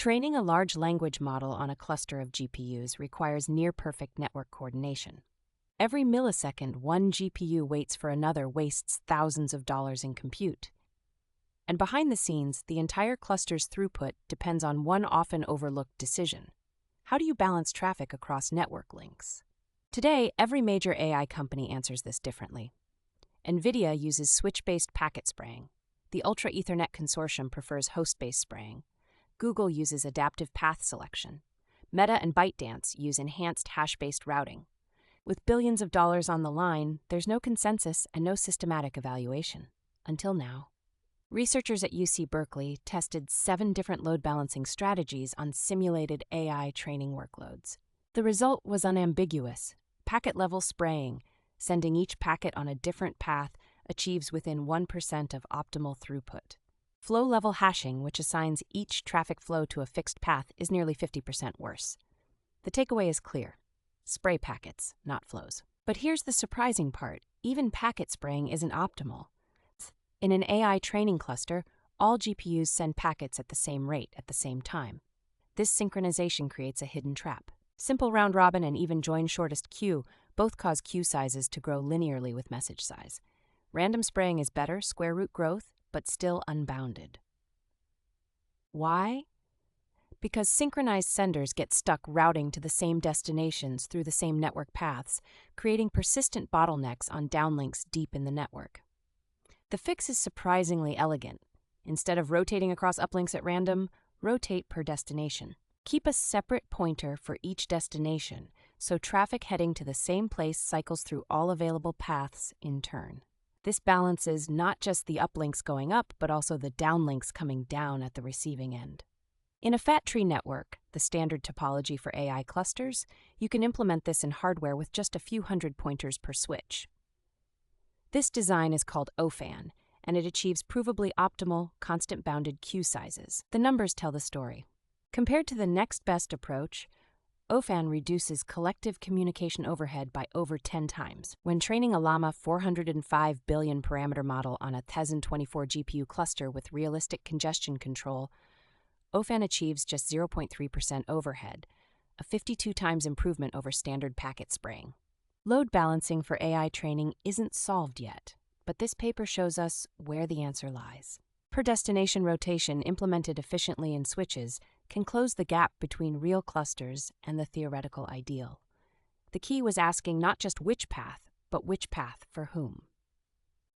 Training a large language model on a cluster of GPUs requires near-perfect network coordination. Every millisecond one GPU waits for another wastes thousands of dollars in compute. And behind the scenes, the entire cluster's throughput depends on one often overlooked decision. How do you balance traffic across network links? Today, every major AI company answers this differently. NVIDIA uses switch-based packet spraying. The Ultra Ethernet Consortium prefers host-based spraying. Google uses adaptive path selection. Meta and ByteDance use enhanced hash-based routing. With billions of dollars on the line, there's no consensus and no systematic evaluation. Until now. Researchers at UC Berkeley tested 7 different load balancing strategies on simulated AI training workloads. The result was unambiguous. Packet-level spraying, sending each packet on a different path, achieves within 1% of optimal throughput. Flow-level hashing, which assigns each traffic flow to a fixed path, is nearly 50% worse. The takeaway is clear. Spray packets, not flows. But here's the surprising part. Even packet spraying isn't optimal. In an AI training cluster, all GPUs send packets at the same rate at the same time. This synchronization creates a hidden trap. Simple round-robin and even join shortest queue both cause queue sizes to grow linearly with message size. Random spraying is better, square root growth, but still unbounded. Why? Because synchronized senders get stuck routing to the same destinations through the same network paths, creating persistent bottlenecks on downlinks deep in the network. The fix is surprisingly elegant. Instead of rotating across uplinks at random, rotate per destination. Keep a separate pointer for each destination, so traffic heading to the same place cycles through all available paths in turn. This balances not just the uplinks going up, but also the downlinks coming down at the receiving end. In a fat tree network, the standard topology for AI clusters, you can implement this in hardware with just a few hundred pointers per switch. This design is called OFAN, and it achieves provably optimal, constant-bounded queue sizes. The numbers tell the story. Compared to the next best approach, OFAN reduces collective communication overhead by over 10 times. When training a Llama 405 billion parameter model on a Tizen 24 GPU cluster with realistic congestion control, OFAN achieves just 0.3% overhead, a 52 times improvement over standard packet spraying. Load balancing for AI training isn't solved yet, but this paper shows us where the answer lies. Per destination rotation implemented efficiently in switches can close the gap between real clusters and the theoretical ideal. The key was asking not just which path, but which path for whom.